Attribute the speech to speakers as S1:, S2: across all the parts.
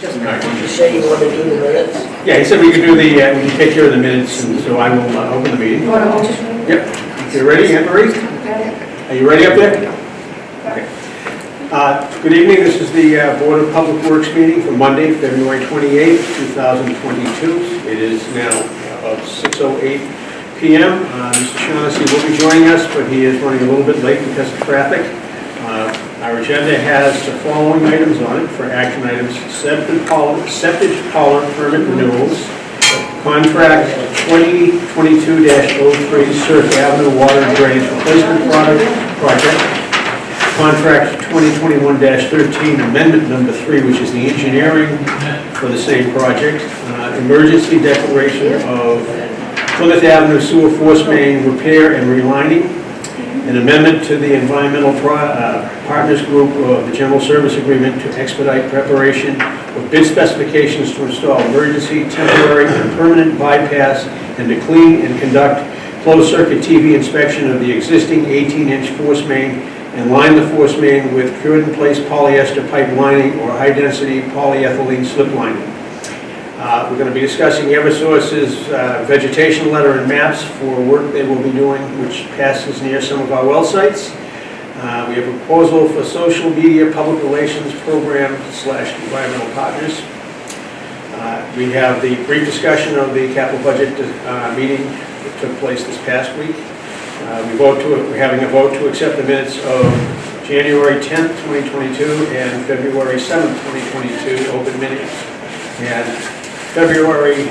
S1: You say you want to do the minutes?
S2: Yeah, he said we could do the, we can take care of the minutes, and so I will open the meeting.
S3: You want to hold it?
S2: Yep. You ready, Anne Marie? Are you ready up there? Okay. Good evening. This is the Board of Public Works meeting for Monday, February 28th, 2022. It is now about 6:08 p.m. Mr. Shaughnessy will be joining us, but he is running a little bit late because of traffic. Our agenda has the following items on it for action items: septic collar permit renewals, contract 2022-03 Surf Avenue Water and Drainage Replacement Project, contract 2021-13 amendment number 3, which is the engineering for the same project, emergency declaration of Plymouth Avenue Sewer Force Main repair and relining, an amendment to the Environmental Partners Group of the General Service Agreement to expedite preparation of bid specifications to install emergency, temporary, and permanent bypass and to clean and conduct closed-circuit TV inspection of the existing 18-inch force main and line the force main with cured-in-place polyester pipe lining or high-density polyethylene slip lining. We're going to be discussing Eversource's vegetation letter and maps for work they will be doing, which passes near some of our well sites. We have a proposal for social media public relations program / environmental partners. We have the brief discussion of the capital budget meeting that took place this past week. We're having a vote to accept the minutes of January 10th, 2022 and February 7th, 2022 open meetings. And February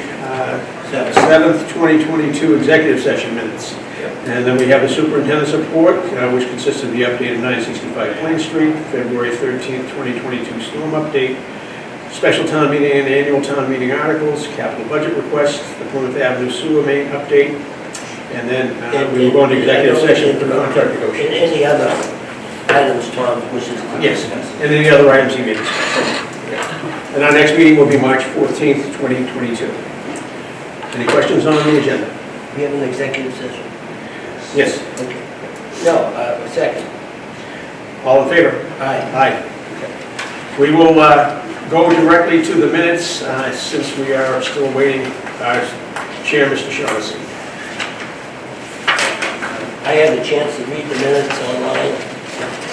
S2: 7th, 2022 executive session minutes. And then we have the superintendent's report, which consists of the update of 965 Plain Street, February 13th, 2022 storm update, special town meeting and annual town meeting articles, capital budget request, the Plymouth Avenue sewer main update, and then we will go into executive session for the contract negotiations.
S1: And any other items Tom wishes to
S2: Yes,
S1: discuss?
S2: and any other items he may discuss. And our next meeting will be March 14th, 2022. Any questions on the agenda?
S1: We have an executive session.
S2: Yes.
S1: Okay. No, second.
S2: All in favor?
S1: Aye.
S2: Aye. Okay. We will go directly to the minutes since we are still waiting our chair, Mr. Shaughnessy.
S1: I had a chance to read the minutes online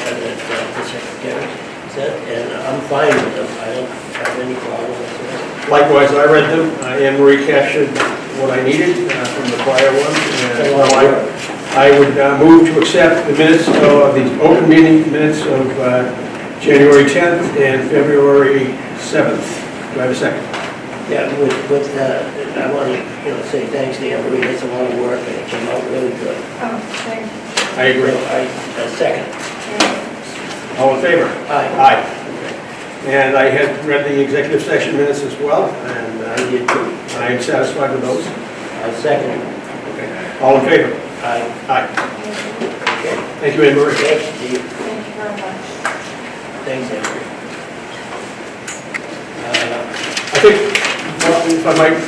S1: that the secretary said, and I'm fine with them. I don't have any problem with them.
S2: Likewise, I read them. Anne Marie captured what I needed from the prior one. And I would move to accept the minutes of the open meeting minutes of January 10th and February 7th. Do I have a second?
S1: Yeah, I want to say thanks to Anne Marie. It's a lot of work, and it came out really good.
S3: Oh, thanks.
S2: I agree.
S1: So I second.
S2: All in favor?
S1: Aye.
S2: Aye. Okay. And I had read the executive session minutes as well, and
S1: I did too.
S2: I am satisfied with those.
S1: I second.
S2: Okay. All in favor?
S1: Aye.
S2: Aye.
S1: Okay.
S2: Thank you, Anne Marie.
S1: Thanks, Steve.
S3: Thank you very much.
S1: Thanks, Anne Marie.
S2: I think, if I might,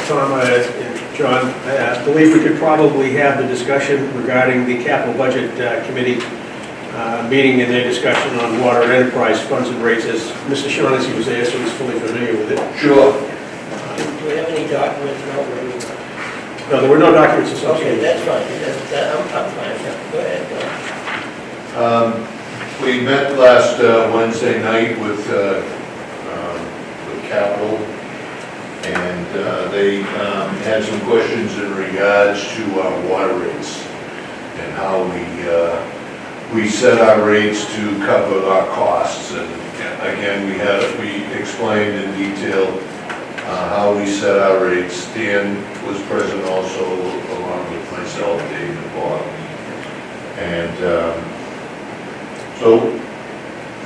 S2: Tom and John, I believe we could probably have the discussion regarding the capital budget committee meeting and their discussion on water and enterprise funds and rates, as Mr. Shaughnessy was there, so he's fully familiar with it.
S1: Sure. Do we have any documents?
S2: No, there were no documents
S1: Okay,
S2: associated.
S1: that's fine. I'm fine. Go ahead.
S4: We met last Wednesday night with Capital, and they had some questions in regards to our water rates and how we set our rates to cover our costs. And again, we explained in detail how we set our rates. Dan was present also, along with myself, Dave, and Bob. And so,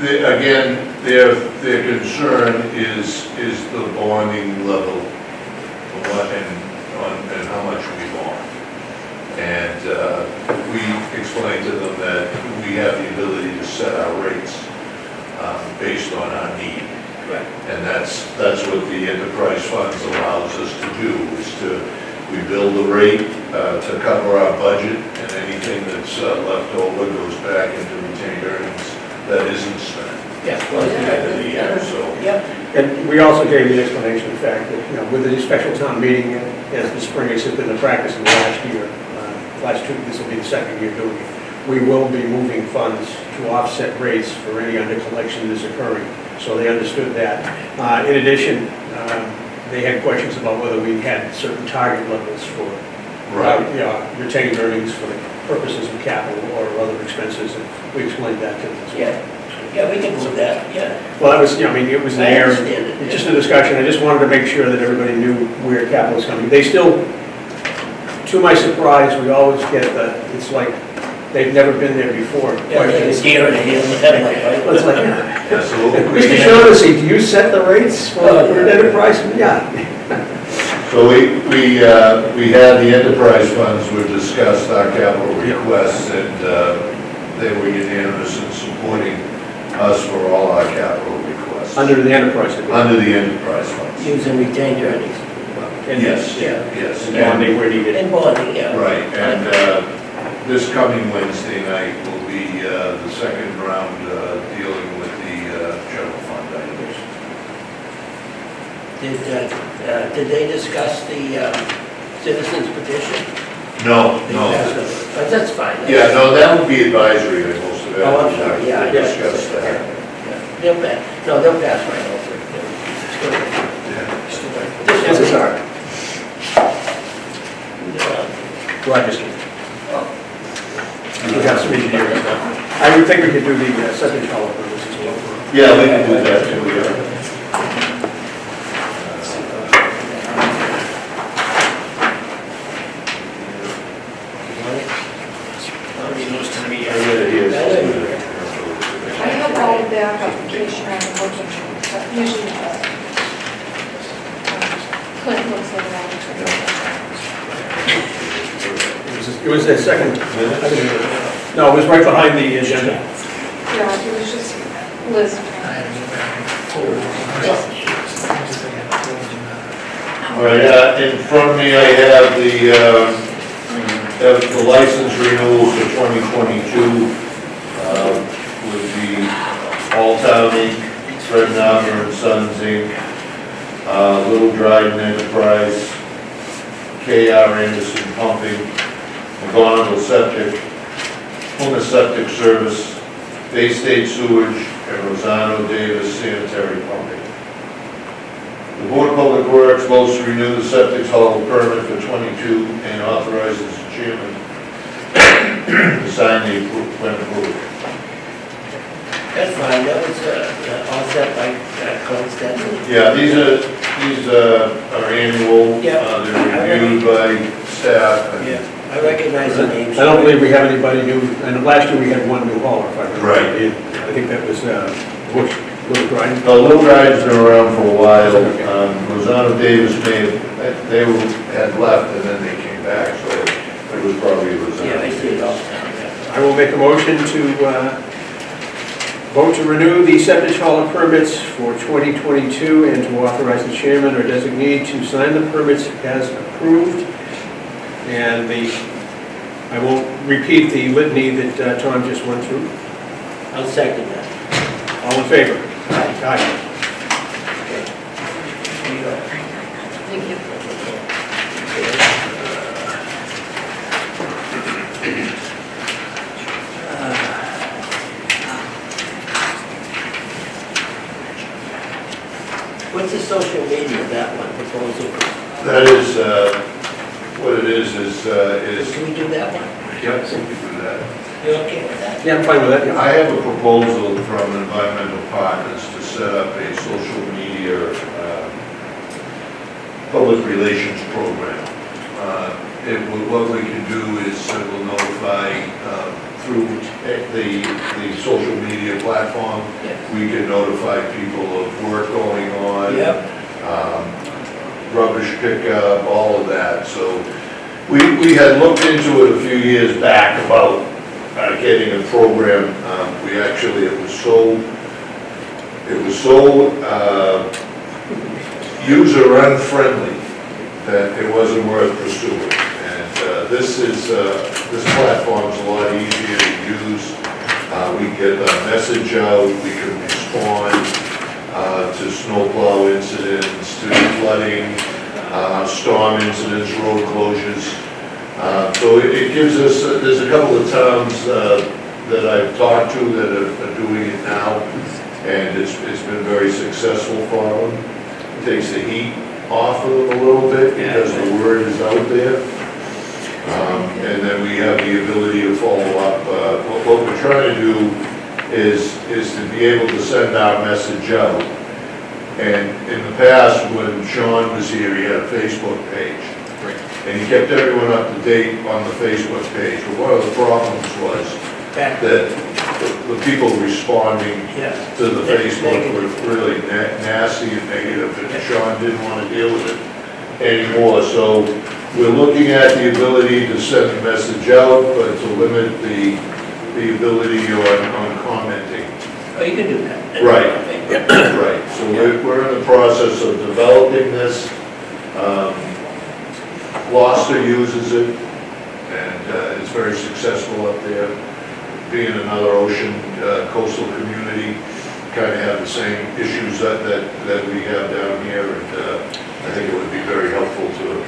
S4: again, their concern is the bonding level and how much we bond. And we explained to them that we have the ability to set our rates based on our need.
S1: Right.
S4: And that's what the enterprise funds allows us to do, is we build a rate to cover our budget, and anything that's left over goes back into retained earnings that isn't spent.
S1: Yeah, well,
S4: At the end of the year, so.
S1: Yep.
S2: And we also gave the explanation, in fact, that, you know, with the special town meeting, as the spring has been the practice in the last year, this will be the second year doing it, we will be moving funds to offset rates for any under collection that is occurring. So they understood that. In addition, they had questions about whether we had certain target levels for retained earnings for the purposes of capital or other expenses, and we explained that to them as well.
S1: Yeah, we can move that, yeah.
S2: Well, that was, you know, I mean, it was
S1: I
S2: there,
S1: understand it,
S2: it's just a discussion, I just wanted to make sure that everybody knew where capital is coming. They still, to my surprise, we always get it's like, they've never been there before.
S1: Yeah, it's deer in the headlight, right?
S2: It's like,
S4: Absolutely.
S2: Mr. Shaughnessy, do you set the rates for enterprise? Yeah.
S4: So we had the enterprise funds, we discussed our capital requests, and they were unanimous in supporting us for all our capital requests.
S2: Under the enterprise agreement.
S4: Under the enterprise funds.
S1: Using retained earnings.
S2: And
S4: Yes,
S1: Yeah.
S4: yes.
S2: And bonding where needed.
S1: And bonding, yeah.
S4: Right, and this coming Wednesday night will be the second round dealing with the general fund items.
S1: Did they discuss the citizens petition?
S4: No,
S1: They
S4: no.
S1: passed it. But that's fine.
S4: Yeah, no, that would be advisory, and most of it.
S1: Oh, I'm sorry, yeah.
S4: We'll discuss that.
S1: Yeah. They'll pass, no, they'll pass right over it. It's good.
S4: Yeah.
S2: Yes, it's hard. Roger. We got some engineering stuff. I would think we could do the septic column for this as well.
S4: Yeah, we can do that too, yeah.
S3: I have all of their application on the working, but usually, Clint looks at that.
S2: It was the second, I didn't- no, it was right behind the agenda.
S3: Yeah, it was just Liz.
S4: All right, in front of me, I have the license renewals for 2022 with the All Town Inc., Fred Narmer and Sons Inc., Little Dryden Enterprise, K.R. Anderson Pumping, McGonigal Septic, Plymouth Septic Service, Bay State Sewage, and Rosano Davis Sanitary Pumping. The Board of Public Works votes to renew the septic hall permit for 22 and authorizes the chairman to sign the when approved.
S1: That's fine, that was all set by Clint Stetson.
S4: Yeah, these are annual,
S1: Yeah.
S4: they're reviewed by staff. and-
S1: Yeah, I recognize the names.
S2: I don't believe we have anybody new, and last year we had one new hauler, if I remember.
S4: Right.
S2: I think that was Bush, Little Grind.
S4: The Little Dryden's been around for a while. Rosano Davis had left and then they came back, so it was probably Rosano.
S1: Yeah, I see it all the
S4: Davis.
S1: time, yeah.
S2: I will make a motion to vote to renew the septic hauler permits for 2022 and to authorize the chairman or designee to sign the permits as approved. And I won't repeat the litany that Tom just went through.
S1: I'll second that.
S2: All in favor?
S1: Aye.
S2: Aye.
S1: Okay. Here you go.
S3: Thank you.
S1: What's the social media, that one, proposal?
S4: That is, what it is,
S1: Can we do that one?
S4: yep, we can do that.
S1: You okay with that?
S2: Yeah, I'm fine with that. yeah.
S4: I have a proposal from Environmental Partners to set up a social media, public relations program. What we can do is we'll notify through the social media platform.
S1: Yes.
S4: We can notify people of work going on.
S1: Yep.
S4: Rubbish pickup, all of that. So we had looked into it a few years back about getting a program. We actually, it was so user unfriendly that it wasn't worth pursuing. And this platform's a lot easier to use. We get a message out, we can respond. to snowplow incidents, to flooding, storm incidents, road closures. So it gives us, there's a couple of towns that I've talked to that are doing it now, and it's been very successful for them. It takes the heat off of them a little bit because the word is out there. And then we have the ability to follow up. What we're trying to do is to be able to send our message out. And in the past, when Sean was here, he had a Facebook page. And he kept everyone up to date on the Facebook page. But one of the problems was that the people responding to the Facebook were really nasty and negative, and Sean didn't want to deal with it anymore. So we're looking at the ability to send the message out, but to limit the ability on commenting.
S1: Oh, you can do that.
S4: Right. Right. So we're in the process of developing this. Gloucester uses it, and it's very successful up there. Being another ocean coastal community, kind of have the same issues that we have down here, and I think it would be very helpful to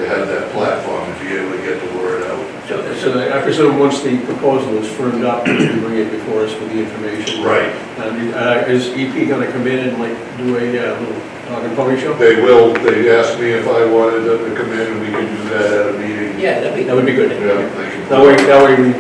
S4: have that platform to be able to get the word out.
S2: So I presume once the proposal is firmed up, you bring it before us with the information.
S4: Right.
S2: Is EP going to come in and like do a little dog and pony show?
S4: They will. They asked me if I wanted them to come in, and we can do that at a meeting.
S1: Yeah, that'd be
S2: That would be good.
S4: Yeah, they can.
S2: That way we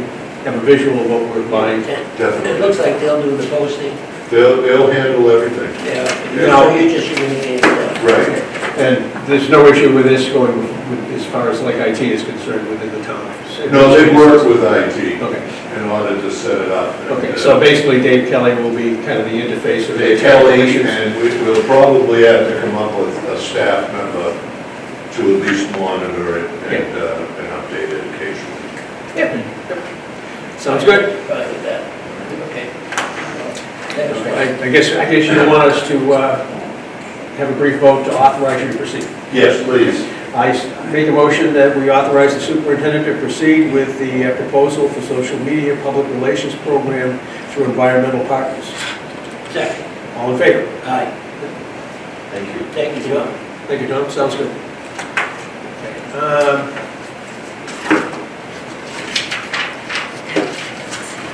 S2: have a visual of what we're buying.
S4: Definitely.
S1: It looks like they'll do the posting.
S4: They'll handle everything.
S1: Yeah.
S2: No.
S1: So you just communicate with them.
S4: Right.
S2: And there's no issue with this going with, as far as like IT is concerned within the town?
S4: No, they work with IT
S2: Okay.
S4: in order to set it up.
S2: Okay, so basically Dave Kelly will be kind of the interface of the
S4: They tell me,
S2: technicians.
S4: and we'll probably have to come up with a staff member to at least monitor it and update it occasionally.
S2: Yeah. Sounds good.
S1: Fine with that. Okay. Thanks, Frank.
S2: I guess you want us to have a brief vote to authorize you to proceed.
S4: Yes, please.
S2: I make a motion that we authorize the superintendent to proceed with the proposal for social media public relations program through environmental partners.
S1: Second.
S2: All in favor?
S1: Aye.
S4: Thank you.
S1: Thank you, John.
S2: Thank you, John. Sounds good.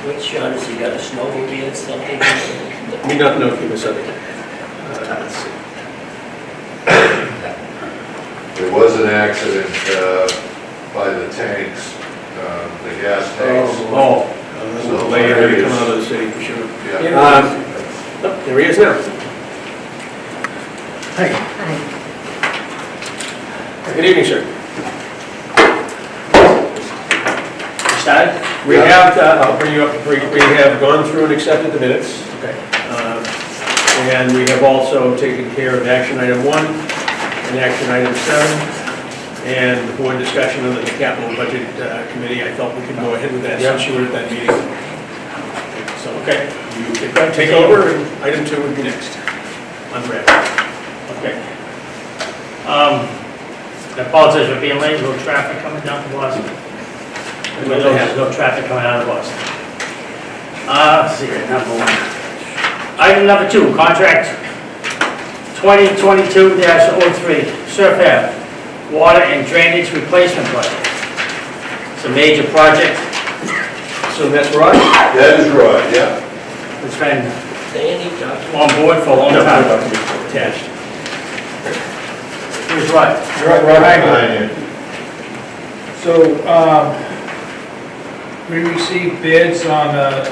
S1: What's Sean, has he got a snowmobile or something?
S2: We don't know if he was something. Let's see.
S4: There was an accident by the tanks, the gas tanks.
S2: So later, ready to come out of the city for sure.
S4: Yeah.
S2: There he is now. Hi. Good evening, sir.
S1: Started?
S2: We have, I'll bring you up, we have gone through and accepted the minutes.
S1: Okay.
S2: And we have also taken care of action item 1 and action item 7. And the board discussion on the capital budget committee, I felt we could go ahead with that since you were at that meeting. So, okay, you can take over, and item 2 would be next. Unread.
S5: Okay. I apologize for being late, no traffic coming down to Boston. There's no traffic coming out of Boston. Let's see, number 1. Item number 2, contract 2022-03, Surf Ave, water and drainage replacement project. It's a major project.
S2: So that's right?
S4: That is right, yeah.
S5: It's been
S1: They any document?
S5: on board for a long time.
S2: Attached.
S5: Here's Rod.
S4: Behind you.
S6: So, we received bids on the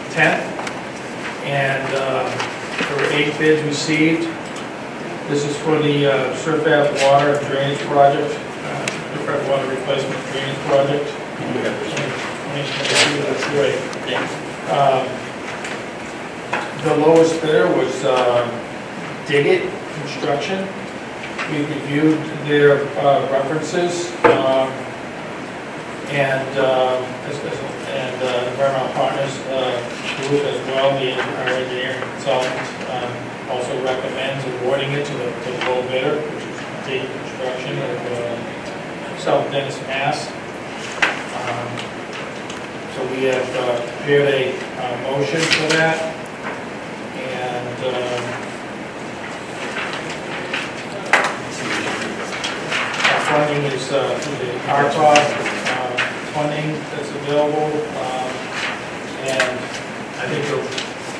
S6: 10th, and there were 8 bids received. This is for the Surf Ave water and drainage project, Surf Ave water replacement drainage project. That's great. The lowest bidder was Diggett Construction. We reviewed their references, and Environmental Partners group as well, our engineering consultant, also recommends awarding it to the low bidder, which is Diggett Construction of South Dennis, Mass. So we have prepared a motion for that, and funding is through the ARPA funding that's available. And I think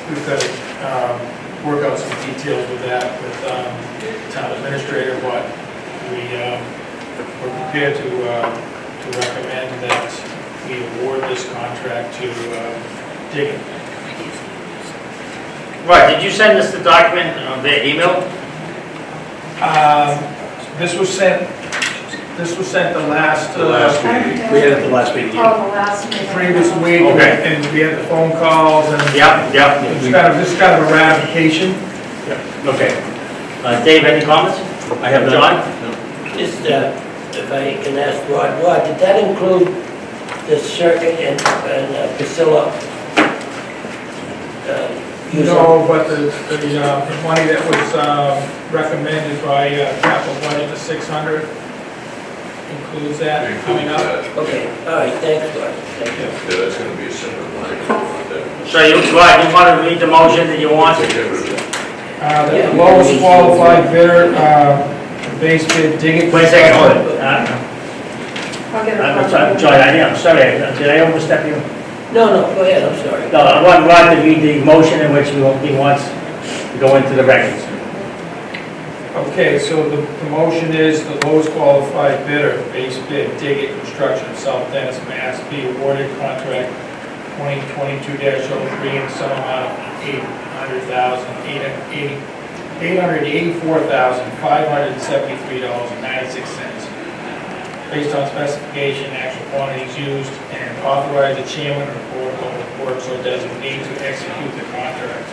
S6: we've got to work out some details with that with the town administrator, but we're prepared to recommend that we award this contract to Diggin.
S5: Right, did you send us the document via email?
S6: This was sent the last,
S4: The last meeting.
S2: We had it the last meeting.
S3: Oh, the last meeting.
S6: previous week,
S5: Okay.
S6: and we had the phone calls, and
S5: Yep.
S6: this is kind of a ratification.
S5: Okay. Dave, any comments?
S2: I have
S5: John?
S1: Just, if I can ask Rod, did that include the circuit and Priscilla?
S6: No, but the money that was recommended by capital budget, the 600, includes that coming up.
S1: Okay, all right, thanks, Rod. Thank you.
S4: Yeah, that's gonna be a separate line.
S5: So you, Rod, you want to read the motion that you want?
S6: The lowest qualified bidder, base bid, Diggin.
S5: Wait a second, hold it.
S3: I'll get
S5: I'm John, I'm sorry, did I overstep you?
S1: No, go ahead, I'm sorry.
S5: No, I want Rod to read the motion in which he wants to go into the records.
S6: Okay, so the motion is the lowest qualified bidder, base bid, Diggin Construction, South Dennis, Mass. Be awarded contract 2022-03 in some amount of $884,573.96 based on specification, actual quantities used, and authorize the chairman or board of public works or designee to execute the contract.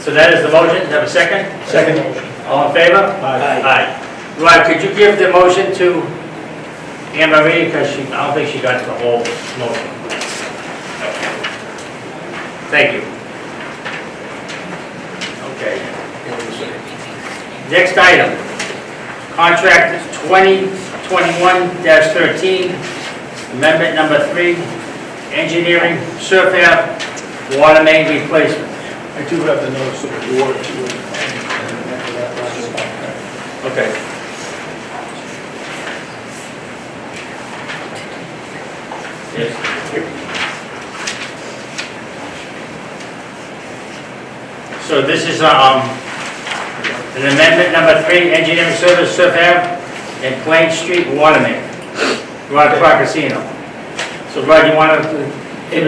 S5: So that is the motion, have a second?
S6: Second motion.
S5: All in favor?
S1: Aye.
S5: Aye. Rod, could you give the motion to Anne Marie, because I don't think she got the whole motion. Thank you. Okay. Next item, contract 2021-13, amendment number 3, engineering, surf ave, water main replacement.
S6: I do have the notice of award too.
S5: Okay. Yes. So this is an amendment number 3, engineering service, surf ave, and Plain Street water main, Rod Procasino. So Rod, you want to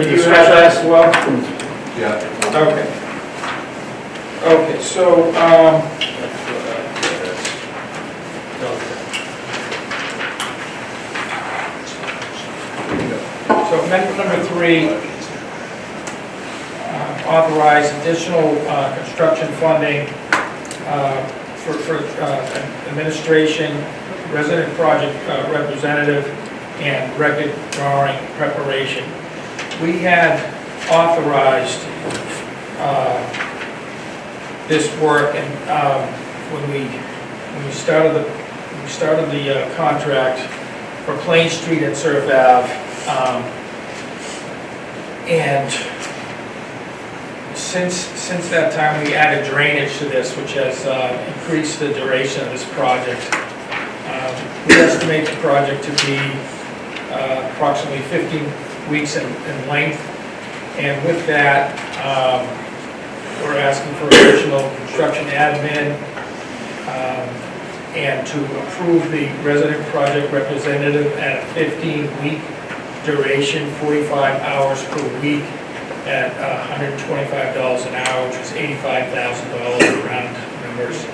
S5: discuss that as well?
S4: Yeah.
S6: Okay. Okay, so, amendment number 3, authorize additional construction funding for administration, resident project representative, and record drawing preparation. We had authorized this work, and when we started the contract for Plain Street and Surf Ave, and since that time we added drainage to this, which has increased the duration of this project. We estimate the project to be approximately 15 weeks in length, and with that, we're asking for additional construction admin and to approve the resident project representative at a 15-week duration, 45 hours per week at $125 an hour, which is $85,000 round numbers,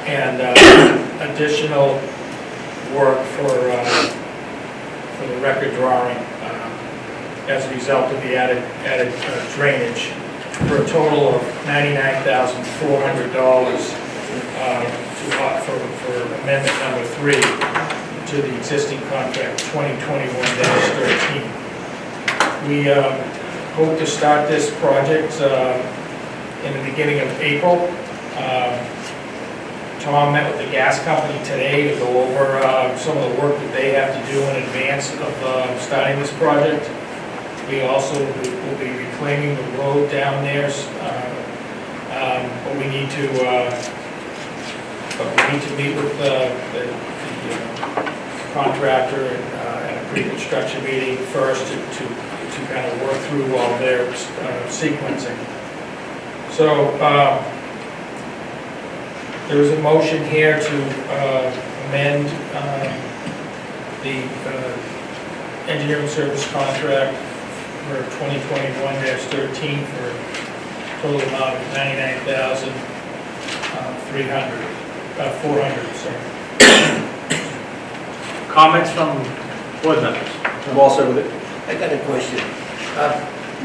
S6: and additional work for the record drawing as a result of the added drainage, for a total of $99,400 for amendment number 3 to the existing contract 2021-13. We hope to start this project in the beginning of April. Tom met with the gas company today to go over some of the work that they have to do in advance of starting this project. We also will be reclaiming the road down there, but we need to but we need to meet with the contractor and at a pre-construction meeting first to kind of work through all their sequencing. So there is a motion here to amend the engineering service contract for 2021-13 for a total amount of $99,400, sorry.
S5: Comments from board members?
S2: I'm all set with it.
S1: I got a question.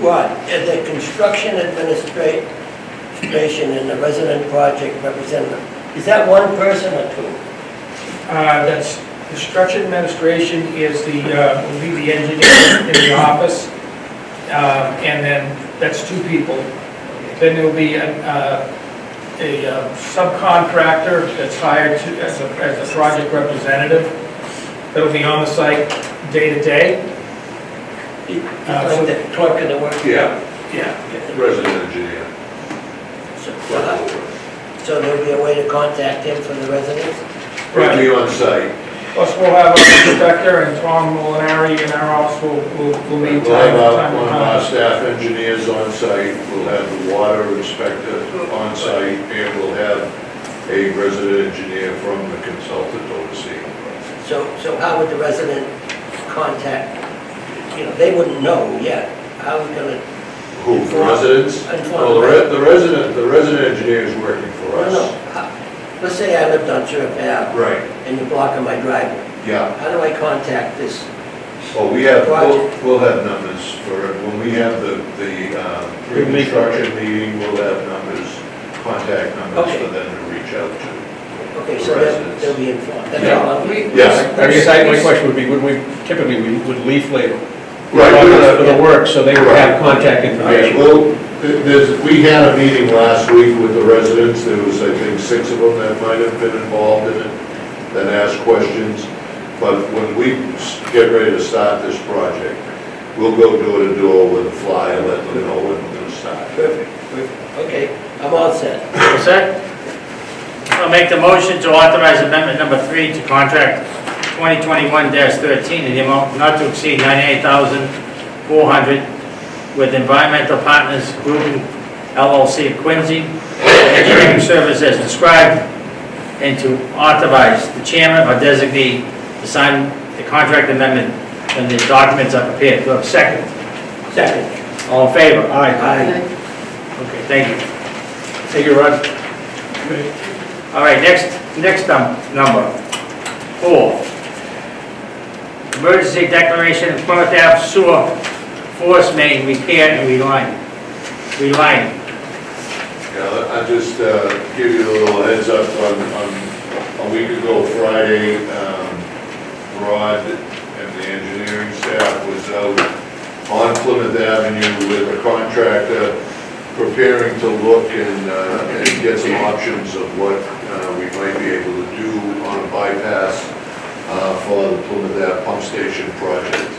S1: Rod, is the construction administration and the resident project representative, is that one person or two?
S6: That's, construction administration is the, will be the engineer in the office, and then that's two people. Then there'll be a subcontractor that's hired as a project representative that'll be on the site day to day.
S1: Like the clerk of the work?
S4: Yeah,
S6: Yeah.
S4: resident engineer.
S1: So there'll be a way to contact him for the residents?
S4: He'll be on site.
S6: Plus, we'll have our inspector and Tom Molinari in our office, we'll meet
S4: We'll have
S6: time
S4: one
S6: to
S4: of our
S6: time.
S4: staff engineers on site, we'll have the water inspector on site, and we'll have a resident engineer from the consultant overseeing.
S1: So how would the resident contact, they wouldn't know yet. How are we gonna?
S4: Who, the residents? Well, the resident engineer is working for us.
S1: No. Let's say I lived on Turf Ave
S4: Right,
S1: and you're blocking my driveway.
S4: yeah.
S1: How do I contact this?
S4: Well, we'll have numbers for, when we have the pre-construction meeting, we'll have contact numbers
S1: Okay.
S4: for them to reach out to.
S1: Okay, so
S4: Residents.
S1: they'll be informed. That's
S2: Yeah.
S1: all.
S4: Yes.
S2: I guess my question would be, would we would leaflet
S4: Right.
S2: for the work, so they would have contact information?
S4: Well, we had a meeting last week with the residents, there was, I think, 6 of them that might have been involved in it, that asked questions. But when we get ready to start this project, we'll go door to door with a flyer, let them know when we're gonna start.
S1: Perfect. Okay, I'm all set.
S5: All set? I'll make the motion to authorize amendment number 3 to contract 2021-13 in the amount not to exceed $98,400 with Environmental Partners Group LLC of Quincy, engineering service as described, and to authorize the chairman or designee to sign the contract amendment when the documents are prepared. Do I have a second?
S1: Second.
S5: All in favor?
S2: Aye.
S1: Aye.
S5: Okay, thank you.
S2: Thank you, Rod.
S5: All right, next number 4. Emergency declaration of Plymouth Ave sewer force main repair and relining.
S4: Yeah, I just give you a little heads up on a week ago Friday, Rod and the engineering staff was out on Plymouth Avenue with a contractor preparing to look and get some options of what we might be able to do on a bypass for the Plymouth Ave pump station project.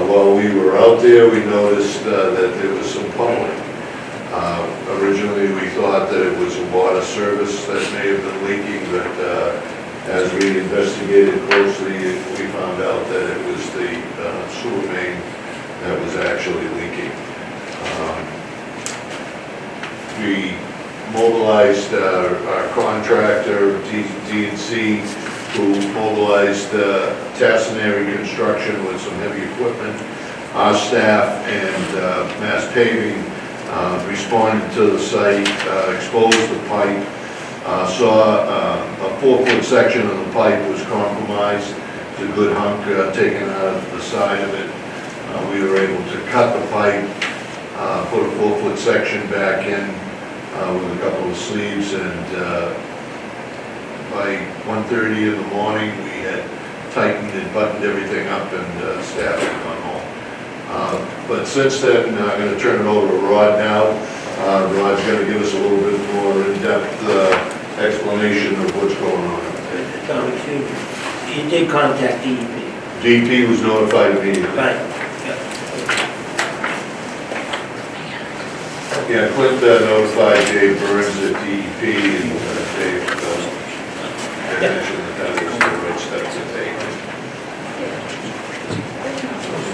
S4: While we were out there, we noticed that there was some pumping. Originally, we thought that it was a water service that may have been leaking, but as we investigated closely, we found out that it was the sewer main that was actually leaking. We mobilized our contractor, D&C, who mobilized Tassinary Construction with some heavy equipment. Our staff and Mass Paving responded to the site, exposed the pipe, saw a 4-foot section of the pipe was compromised, a good hunk taken out of the side of it. We were able to cut the pipe, put a 4-foot section back in with a couple of sleeves, and by 1:30 in the morning, we had tightened and buttoned everything up, and staff had gone home. But since then, I'm going to turn it over to Rod now. Rod's going to give us a little bit more in-depth explanation of what's going on.
S1: Tom, excuse me. You did contact DEP.
S4: DEP was notified immediately.
S1: Right.
S4: Yeah, Clint notified Dave Burns at DEP, and Dave mentioned that was the right step to take.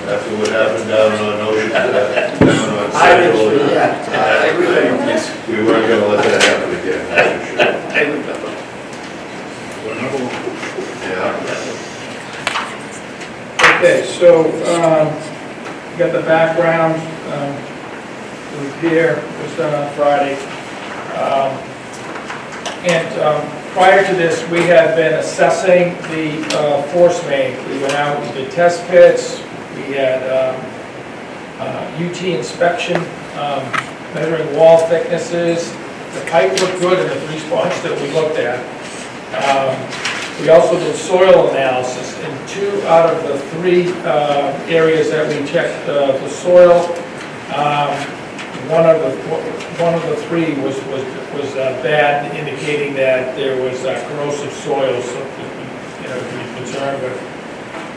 S4: After what happened down on Ocean, down on Central,
S1: Yeah, I remember.
S4: we weren't gonna let that happen again, that's for sure.
S1: I remember.
S4: Yeah.
S6: Okay, so, you got the background, the repair was done on Friday. Prior to this, we had been assessing the force main. We went out, we did test pits, we had UT inspection, measuring wall thicknesses. The pipe looked good in the 3 spots that we looked at. We also did soil analysis in 2 out of the 3 areas that we checked the soil. One of the 3 was bad, indicating that there was corrosive soil, so you know, to be concerned with.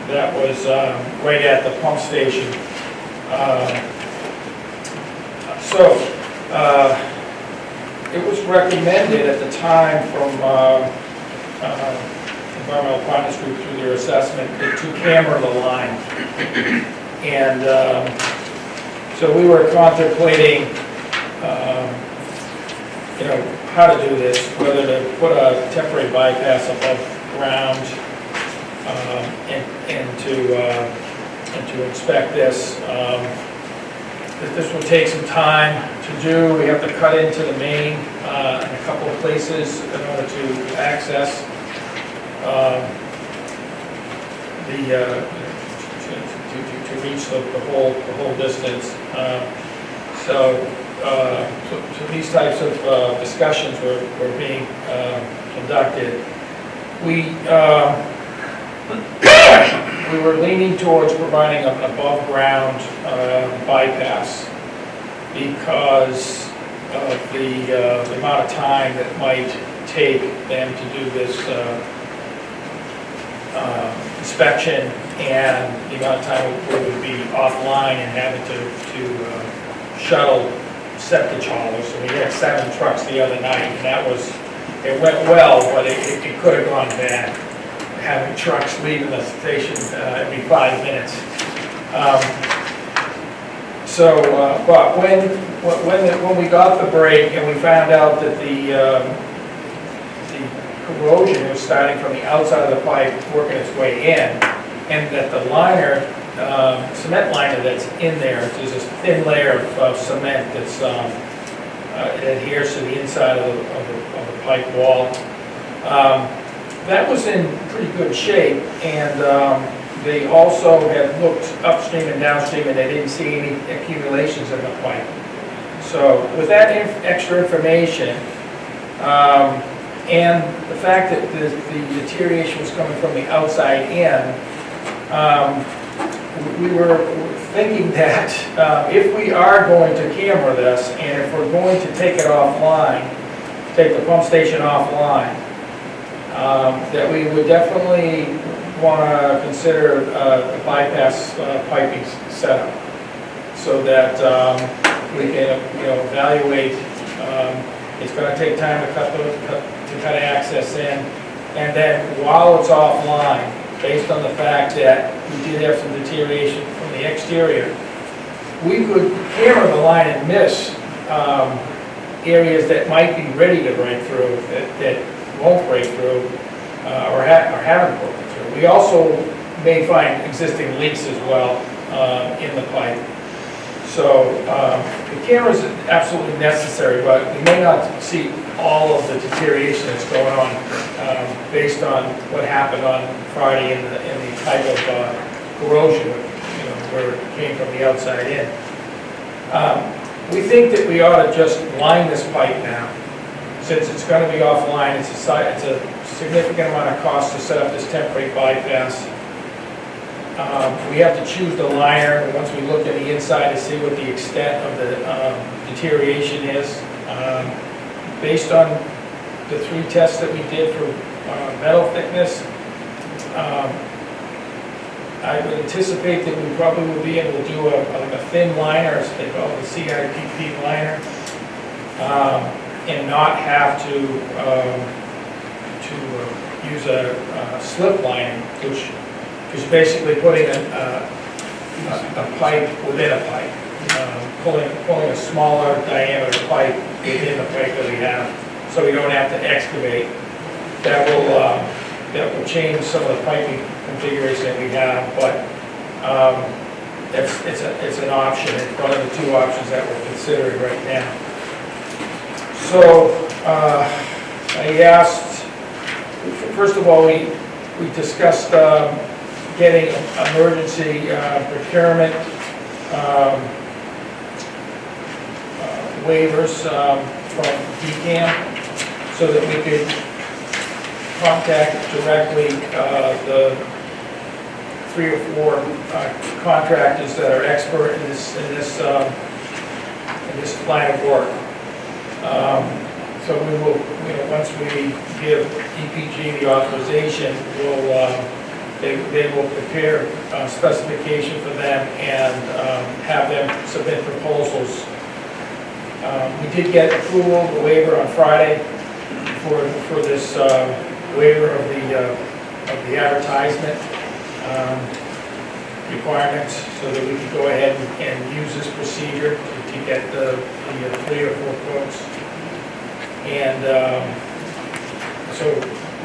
S6: That was right at the pump station. It was recommended at the time from Environmental Partners Group through their assessment to camera the line. And so we were contemplating, you know, how to do this, whether to put a temporary bypass above ground and to inspect this. This will take some time to do. We have to cut into the main in a couple of places in order to access to reach the whole distance. So these types of discussions were being conducted. We were leaning towards providing an above-ground bypass because of the amount of time that might take them to do this inspection and the amount of time we would be offline and having to shuttle septic haulers. So we had 7 trucks the other night, and it went well, but it could have gone bad, having trucks leaving the station every 5 minutes. But when we got the break and we found out that the corrosion was starting from the outside of the pipe, working its way in, and that the liner, cement liner that's in there's this thin layer of cement that's it adheres to the inside of the pipe wall. That was in pretty good shape, and they also had looked upstream and downstream, and they didn't see any accumulations in the pipe. So with that extra information, and the fact that the deterioration was coming from the outside in, we were thinking that if we are going to camera this, and if we're going to take it offline, take the pump station offline, that we would definitely want to consider a bypass piping setup, so that we can, evaluate. It's going to take time to cut access in, and then while it's offline, based on the fact that we did have some deterioration from the exterior, we could camera the line and miss areas that might be ready to break through, that won't break through, or haven't broken through. We also may find existing leaks as well in the pipe. So the camera is absolutely necessary, but we may not see all of the deterioration that's going on based on what happened on Friday in the type of corrosion, where it came from the outside in. We think that we ought to just line this pipe now. Since it's going to be offline, it's a significant amount of cost to set up this temporary bypass. We have to choose the liner once we look at the inside to see what the extent of the deterioration is. Based on the 3 tests that we did for metal thickness, I would anticipate that we probably will be able to do a thin liner, as they call it, the CIPP liner, and not have to use a slip lining, which is basically putting a pipe within a pipe, pulling a smaller diameter pipe within the pipe that we have, so we don't have to excavate. That will change some of the piping configuration that we have, but it's an option. It's one of the two options that we're considering right now. So I asked, first of all, we discussed getting emergency procurement waivers from DCAM so that we could contact directly the 3 or 4 contractors that are expert in this line of work. So we will, once we give EPG the authorization, they will prepare specification for them and have them submit proposals. We did get approval of the waiver on Friday for this waiver of the advertisement requirements, so that we can go ahead and use this procedure to get the 3 or 4 quotes. And so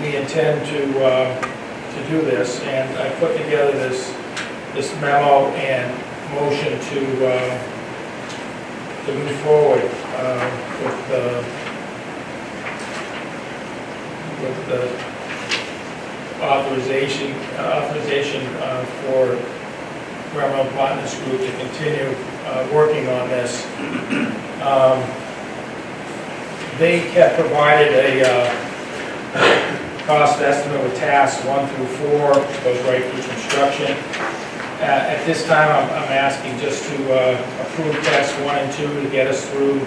S6: we intend to do this, and I put together this memo and motion to move forward with the authorization for Environmental Botanist Group to continue working on this. They have provided a cost estimate with tasks 1 through 4, goes right through construction. At this time, I'm asking just to approve tasks 1 and 2 to get us through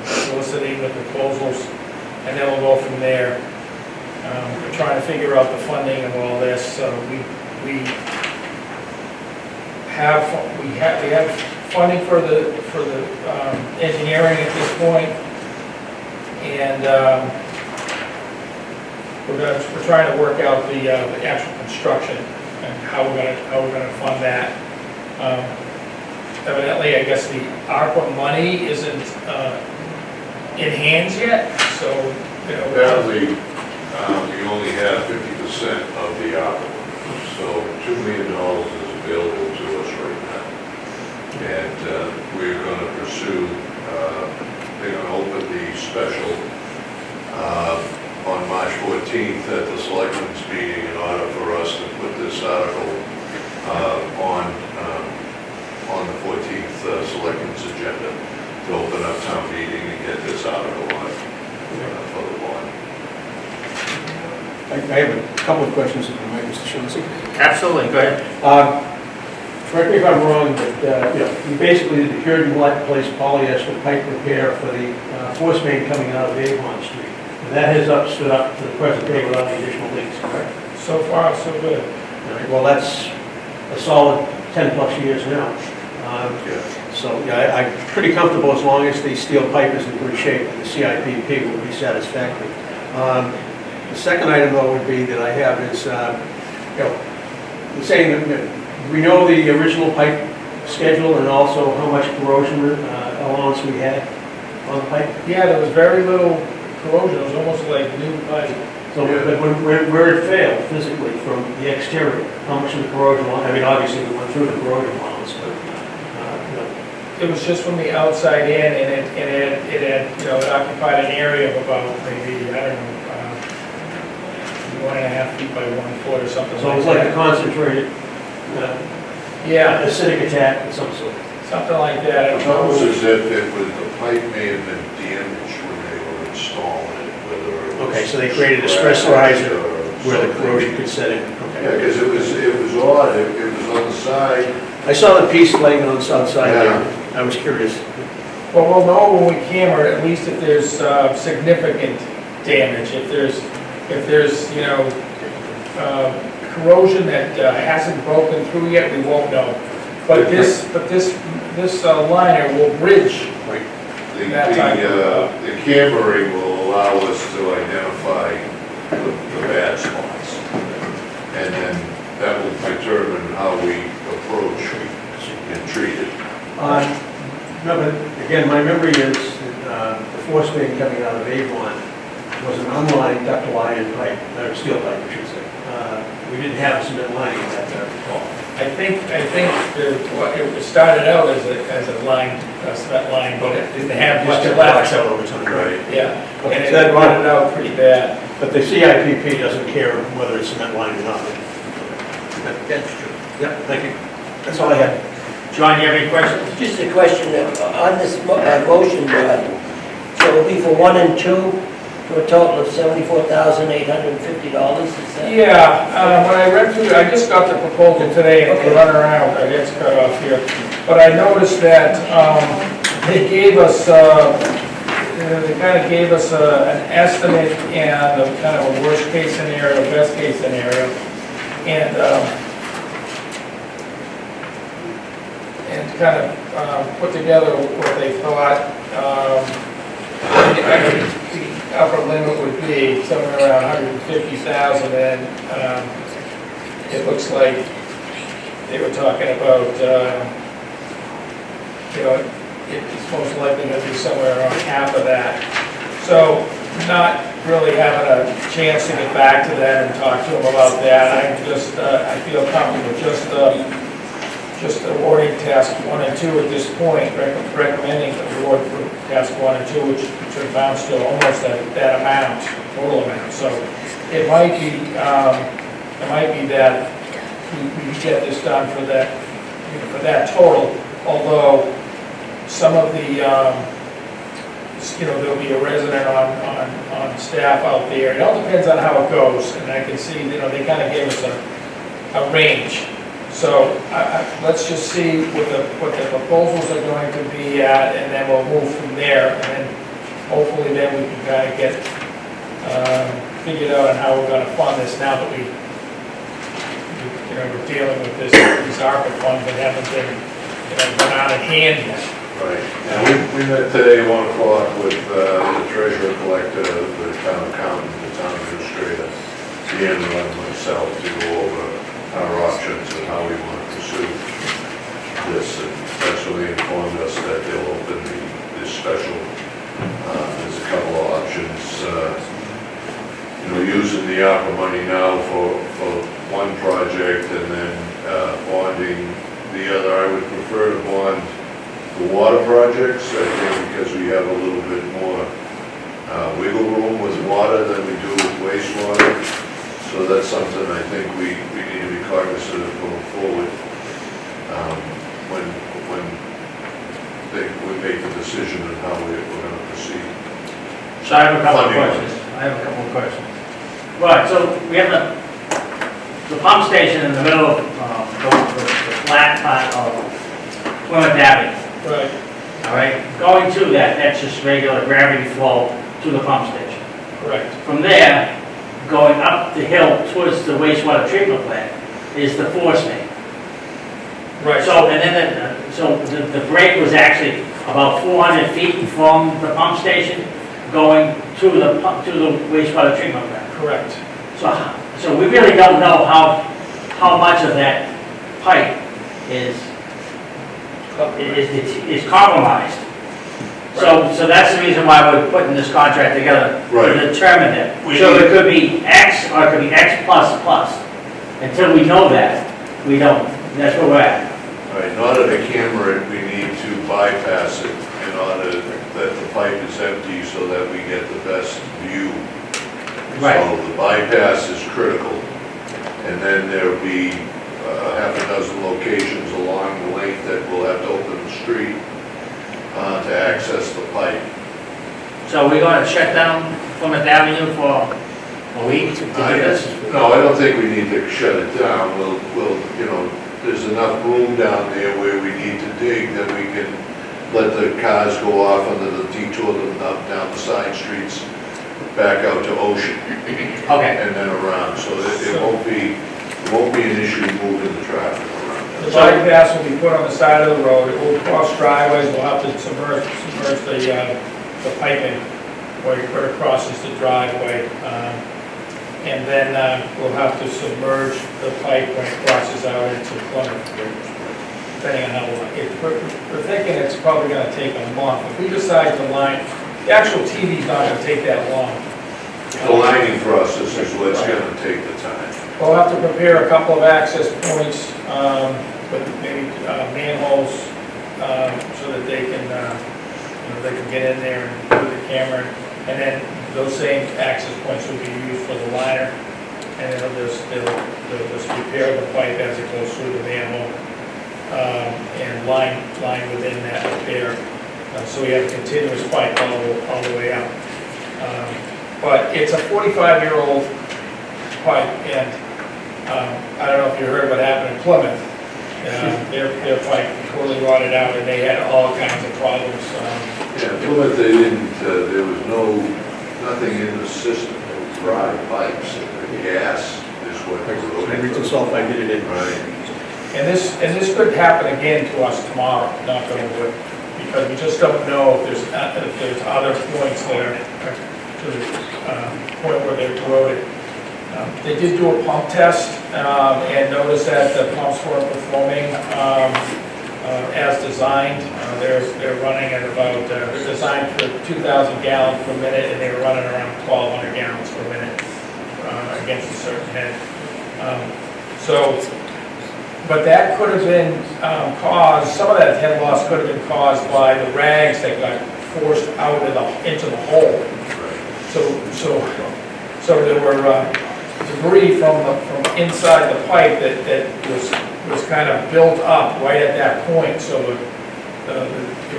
S6: soliciting the proposals, and then we'll go from there. We're trying to figure out the funding of all this. So we have funding for the engineering at this point, and we're trying to work out the actual construction and how we're going to fund that. Evidently, I guess the ARPA money isn't in hands yet, so
S4: Apparently, we only have 50% of the ARPA, so $2 million is available to us right now. And we're going to pursue, they're going to open the special on March 14th at the Selectmen's meeting in order for us to put this article on the 14th Selectmen's agenda to open up town meeting and get this article on for the bond.
S2: I have a couple of questions, if I might, Mr. Shaughnessy.
S5: Absolutely, go ahead.
S2: Correct me if I'm wrong, but you basically did the cured and black place polyester pipe repair for the force main coming out of Avon Street. And that has stood up to the present day without any additional leaks, correct?
S6: so far so good.
S2: All right, well, that's a solid 10+ years now. So I'm pretty comfortable as long as the steel pipe is in good shape and the CIPP will be satisfactory. The second item, though, would be that I have is, saying that we know the original pipe schedule and also how much corrosion allowance we had on the pipe.
S6: Yeah, there was very little corrosion. It was almost like new pipe.
S2: So where it failed physically from the exterior, how much of the corrosion, I mean, obviously we went through the corrosion allowance, but,
S6: It was just from the outside in, and it occupied an area of about maybe, I don't know, 1.5 feet by 1 foot or something
S2: so
S6: like
S2: it's like a
S6: that.
S2: concentrated
S6: Yeah,
S2: acidic attack of some sort.
S6: something like that.
S4: It's almost as if the pipe may have been damaged when they were installing it, whether it was...
S2: Okay, so they created a stress riser where the
S4: something.
S2: corrosion could set in.
S4: Yeah, because it was odd, it was on the side.
S2: I saw the piece laying on the south side
S4: Yeah.
S2: there. I was curious.
S6: Well, we'll know when we camera, at least if there's significant damage. If there's corrosion that hasn't broken through yet, we won't know. But this liner will bridge.
S4: The
S6: That type of,
S4: cammering will allow us to identify the bad spots. And then that will determine how we approach and treat it.
S2: No, but again, my memory is that the force main coming out of Avon was an unlined ductile iron pipe, or steel pipe, I should say. We didn't have a cement lining at that fall.
S6: I think it started out as a line, a cement line, but it didn't have much
S2: Just
S6: left.
S2: out over time.
S4: Right.
S6: Yeah,
S2: Okay,
S6: and
S2: so
S6: it
S2: that
S6: rotted out pretty bad.
S2: But the CIPP doesn't care whether it's cement lined or not.
S1: That's true.
S2: Yep, thank you. That's all I had.
S5: John, you have any questions?
S1: Just a question on this motion, so it'll be for 1 and 2, for a total of $74,850, is that?
S6: Yeah, when I read through, I just got the proposal today and
S1: Okay.
S6: run around, I guess cut off here. But I noticed that they gave us, they kind of gave us an estimate and a kind of a worst case scenario, best case scenario. And kind of put together what they thought the upper limit would be somewhere around 150,000, and it looks like they were talking about, it's most likely going to be somewhere around half of that. So not really having a chance to get back to them and talk to them about that. I'm just, I feel comfortable just awarding task 1 and 2 at this point, recommending the award for task 1 and 2, which amounts to almost that amount, total amount. So it might be that we get this done for that total, although some of the, there'll be a resident on staff out there. It all depends on how it goes, and I can see, they kind of gave us a range. So let's just see what the proposals are going to be at, and then we'll move from there. And then hopefully then we can kind of get figured out on how we're going to fund this now that we're dealing with these ARPA funds that haven't been out of hand yet.
S4: Right. Now, we met today at 1 o'clock with the treasurer collector, the town accountant, the town administrator, Deanna and myself to go over our options and how we want to pursue this. And that's when they informed us that they'll open this special. There's a couple of options, using the ARPA money now for one project and then bonding the other. I would prefer to bond the water projects, I think, because we have a little bit more wiggle room with water than we do with wastewater. So that's something I think we need to be cognizant of going forward when we make the decision on how we're going to proceed.
S5: So I have a couple of
S4: Funding.
S5: questions. Right, so we have the pump station in the middle of the flat part of Plymouth Avenue.
S6: Right.
S5: All right, going to that's just regular gravity flow to the pump station.
S6: Correct.
S5: From there, going up the hill towards the wastewater treatment plant is the force main.
S6: Right.
S5: So, and then the break was actually about 400 feet from the pump station going to the wastewater treatment plant.
S6: Correct.
S5: So we really don't know how much of that pipe is compromised. So that's the reason why we're putting this contract together,
S4: Right.
S5: to determine it. So it could be X or it could be X plus plus. Until we know that, we don't, that's where we're at.
S4: Right, in order to camera it, we need to bypass it in order that the pipe is empty so that we get the best view.
S5: Right.
S4: So the bypass is critical. And then there'll be half a dozen locations along the length that we'll have to open the street to access the pipe.
S5: So we're gonna shut down Plymouth Avenue for a week to do this?
S4: No, I don't think we need to shut it down. We'll, there's enough room down there where we need to dig that we can let the cars go off under the detour them up down the side streets, back out to Ocean,
S5: Okay.
S4: and then around. So that it won't be an issue moving the traffic around.
S6: The bypass will be put on the side of the road. It will cross driveways. We'll have to submerge the piping where it crosses the driveway. And then we'll have to submerge the pipe when it crosses out into Plymouth, depending on how long. We're thinking it's probably gonna take a month. If we decide to line, the actual TV's not gonna take that long.
S4: The lining process is what's gonna take the time.
S6: We'll have to prepare a couple of access points, with maybe manholes, so that they can, they can get in there and put the camera. And then those same access points will be used for the liner. And they'll just repair the pipe as it goes through the manhole, and line within that repair. So we have a continuous pipe all the way up. But it's a 45-year-old pipe, and I don't know if you heard what happened in Plymouth. Their pipe totally rotted out, and they had all kinds of problems.
S4: Yeah, Plymouth, they didn't, there was nothing in the system, no dry pipes, the gas is what
S2: Hydrogen sulfide did it in.
S4: Right.
S6: And this could happen again to us tomorrow, knock on wood, because we just don't know if there's other points there to the point where they're corroded. They did do a pump test and noticed that the pumps weren't performing as designed. They're running at about, they're designed for 2,000 gallons per minute, and they were running around 1,200 gallons per minute against a certain head. But that could have been caused, some of that head loss could have been caused by the rags that got forced out into the hole. So there were debris from inside the pipe that was kind of built up right at that point. So it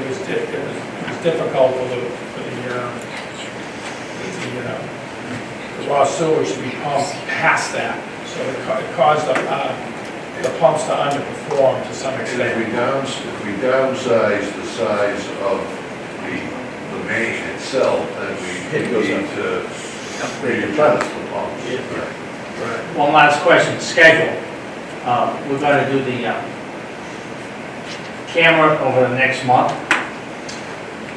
S6: was difficult for the raw sewage to be pumped past that. So it caused the pumps to underperform to some
S4: And
S6: extent.
S4: if we downsize the size of the main itself, then we need to readjust the pumps. Right.
S5: One last question, schedule. We're gonna do the camera over the next month.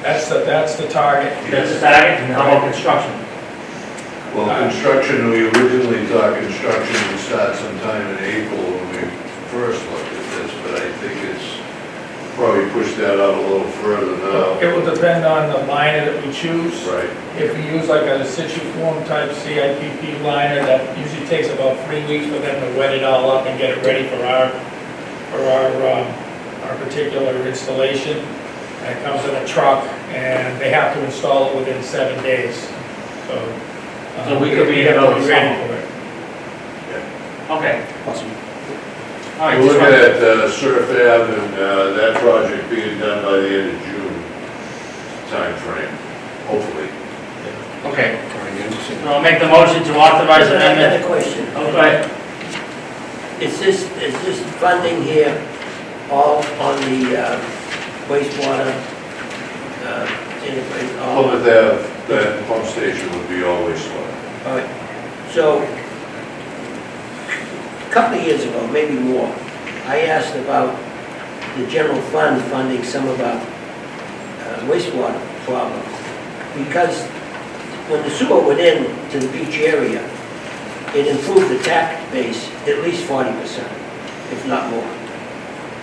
S6: That's the target.
S5: That's the target, and how about construction?
S4: Well, construction, we originally thought construction would start sometime in April when we first looked at this, but I think it's probably pushed that out a little further now.
S6: It will depend on the liner that we choose.
S4: Right.
S6: If we use like a situ-form type CIPP liner, that usually takes about 3 weeks for them to wet it all up and get it ready for our particular installation. And it comes in a truck, and they have to install it within 7 days. So
S5: we could be
S6: have to
S5: about
S6: be ready
S5: summer.
S6: for it.
S5: Okay.
S2: Awesome.
S5: All right.
S4: We're
S5: just
S4: looking
S5: wanted-
S4: at Surf Ave and that project being done by the end of June timeframe, hopefully.
S5: Okay. So I'll make the motion to authorize
S1: I got a
S5: amendment.
S1: question.
S5: Okay.
S1: Is this funding here all on the wastewater integrated? all-
S4: Plymouth Ave, that pump station would be always slow.
S1: All right, so, a couple of years ago, maybe more, I asked about the general fund funding some of our wastewater problems. Because when the sewer went in to the beach area, it improved the tax base at least 40%, if not more.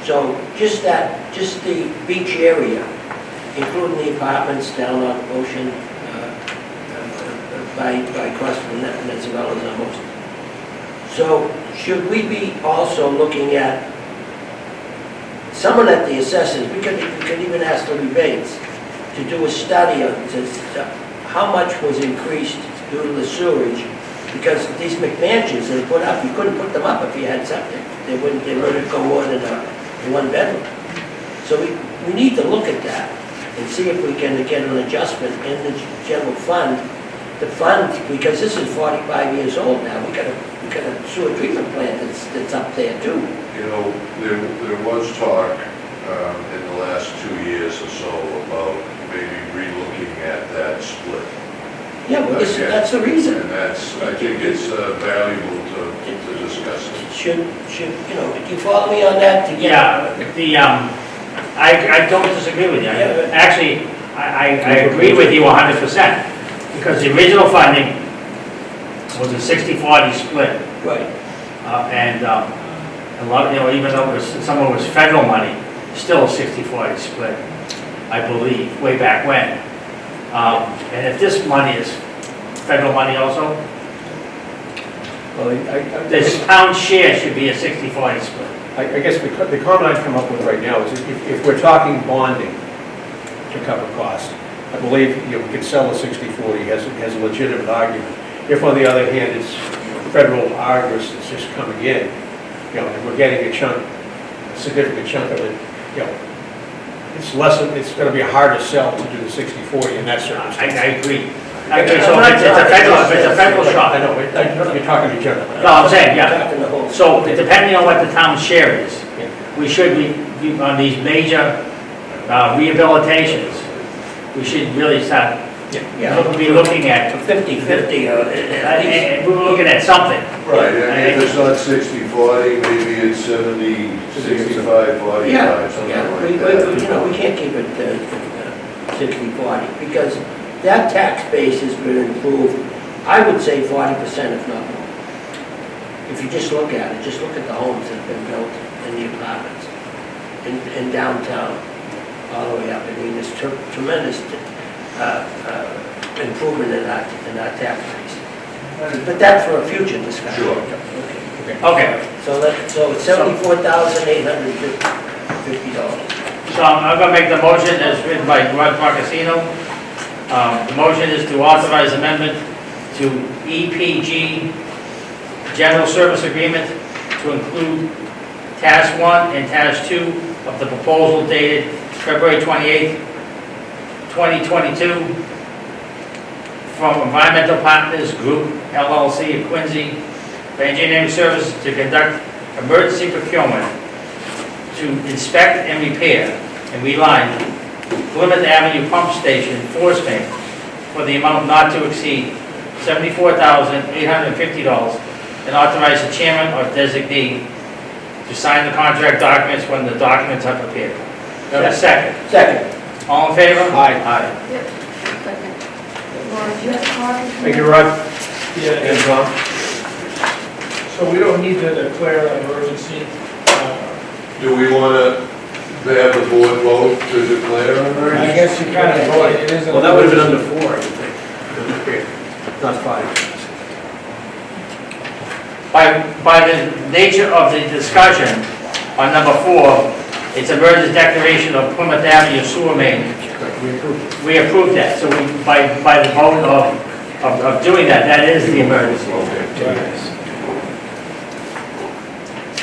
S1: So just the beach area, including the apartments down on the ocean, by across from that peninsula almost. So should we be also looking at, someone at the assessors, we could even ask the rebates, to do a study of how much was increased due to the sewage, because these McMansions they put up, you couldn't put them up if you had septic. They wouldn't go more than a one bedroom. So we need to look at that and see if we can get an adjustment in the general fund. The fund, because this is 45 years old now, we got a sewer treatment plant that's up there too.
S4: You know, there was talk in the last 2 years or so about maybe relooking at that split.
S1: Yeah, well, that's the reason.
S4: And I think it's valuable to discuss it.
S1: Should, do you follow me on that?
S5: Yeah, I don't disagree with you.
S1: Yeah, but-
S5: Actually, I agree with you 100%, because the original funding was a 60-40 split.
S1: Right.
S5: And a lot, even though some of it was federal money, still a 60-40 split, I believe, way back when. And if this money is federal money also,
S2: Well,
S5: this town share should be a 60-40 split.
S2: I guess the comment I've come up with right now is if we're talking bonding to cover costs, I believe, we could sell a 60/40, has a legitimate argument. If on the other hand, it's federal Argus that's just coming in, and we're getting a significant chunk of it, it's gonna be hard to sell to do the 60/40 in that
S5: I
S2: circumstance.
S5: agree. So if it's a federal shop.
S2: I know, you're talking in general.
S5: No, I'm saying, yeah.
S1: Back in the whole.
S5: So depending on what the town share is,
S2: Yeah.
S5: we should be, on these major rehabilitations, we should really start, be looking at,
S1: 50/50, at least.
S5: we're looking at something.
S4: Right, and if it's not 60/40, maybe it's 70, 65/45,
S1: Yeah,
S4: something
S1: yeah,
S4: like that.
S1: we can't keep it 60/40, because that tax base has been improved, I would say 40%, if not more. If you just look at it, just look at the homes that have been built in the apartments, in downtown, all the way up. I mean, there's tremendous improvement in our tax base. But that's for a future discussion.
S4: Sure.
S1: Okay.
S5: Okay,
S1: So it's $74,850.
S5: so I'm gonna make the motion as written by Rod Marcassino. The motion is to authorize amendment to EPG General Service Agreement to include Task 1 and Task 2 of the proposal dated February 28th, 2022 from Environmental Partners Group LLC of Quincy for engineering services to conduct emergency procurement to inspect and repair and reline Plymouth Avenue Pump Station force main for the amount not to exceed $74,850 and authorize the chairman or designee to sign the contract documents when the documents are prepared. Do I have a second?
S1: Second.
S5: All in favor?
S2: Aye.
S3: Yep. Second. Laura, do you have a copy?
S2: Thank you, Rod.
S6: Yeah,
S2: And Tom?
S6: so we don't need to declare an emergency.
S4: Do we want to have the board vote to declare an
S6: I
S4: emergency?
S6: guess you kind of voted, it is an
S2: Well, that would have been
S6: emergency.
S2: under 4, I would think. Okay. Not 5.
S5: By the nature of the discussion on number 4, it's emergency declaration of Plymouth Avenue sewer main.
S2: We approved.
S5: We approved that, so by the vote of doing that, that is the emergency.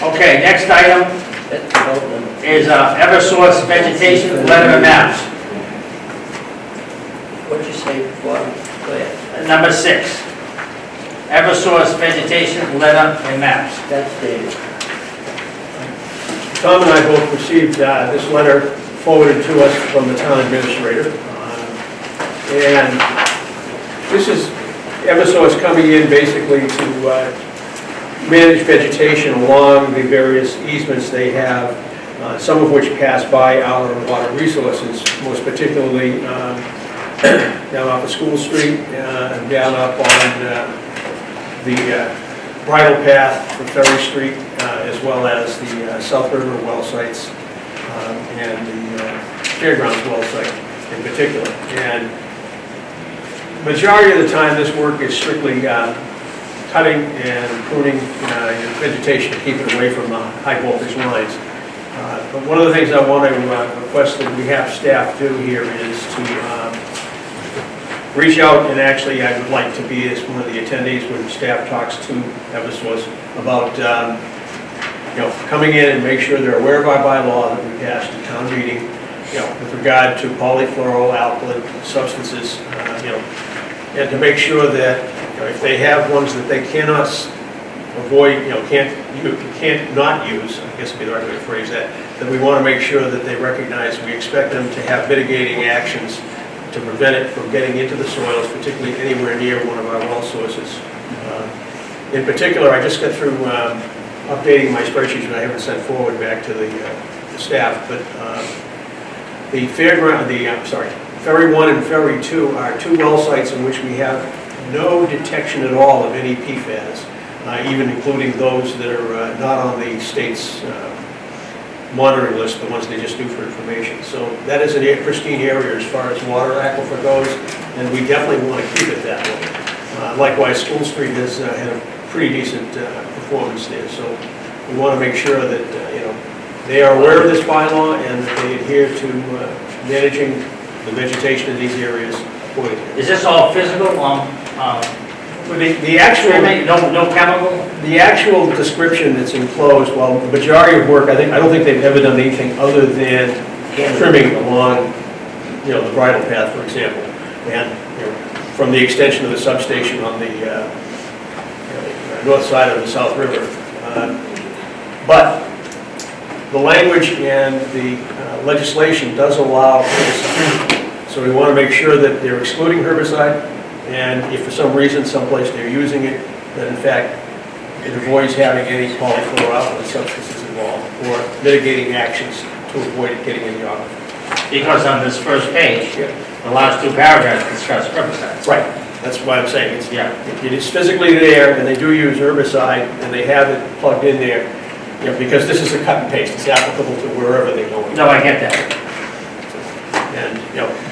S5: Okay, next item
S1: That's the vote number.
S5: is Eversource vegetation letter and maps.
S1: What'd you say before? Go ahead.
S5: Number 6, Eversource vegetation letter and maps.
S1: That's David.
S2: Tom and I both received this letter forwarded to us from the town administrator. And this is Eversource coming in basically to manage vegetation along the various easements they have, some of which pass by our water resources, most particularly down off of School Street, down up on the bridle path for Ferry Street, as well as the South River well sites and the Fairgrounds well site in particular. And majority of the time, this work is strictly cutting and pruning vegetation to keep it away from the high voltage lines. But one of the things I want to request that we have staff do here is to reach out, and actually I would like to be as one of the attendees when staff talks to Eversource about coming in and make sure they're aware of our bylaw that we passed at town meeting, with regard to polyfluoroalkyl substances, and to make sure that if they have ones that they cannot avoid, can't not use, I guess would be the right way to phrase that, that we want to make sure that they recognize we expect them to have mitigating actions to prevent it from getting into the soils, particularly anywhere near one of our well sources. In particular, I just got through updating my spreadsheets, but I haven't sent forward back to the staff, but the Ferry 1 and Ferry 2 are 2 well sites in which we have no detection at all of any PFAS, even including those that are not on the state's monitoring list, the ones they just do for information. So that is a pristine area as far as water aquifer goes, and we definitely want to keep it that way. Likewise, School Street has had a pretty decent performance there, so we want to make sure that, they are aware of this bylaw and that they adhere to managing the vegetation in these areas accordingly.
S5: Is this all physical,
S2: The actual,
S5: no chemical?
S2: the actual description that's enclosed, well, the majority of work, I don't think they've ever done anything other than trimming along, the bridle path, for example, and, from the extension of the substation on the north side of the South River. But the language and the legislation does allow herbicide. So we want to make sure that they're excluding herbicide, and if for some reason someplace they're using it, that in fact it avoids having any polyfluoroalkyl substances involved, or mitigating actions to avoid it getting in the aquifer.
S5: Because on this first page, the last two paragraphs discuss herbicides.
S2: Right, that's why I'm saying it's,
S5: Yeah.
S2: it is physically there, and they do use herbicide, and they have it plugged in there, because this is a cut and paste, it's applicable to wherever they go.
S5: No, I get that.
S2: And,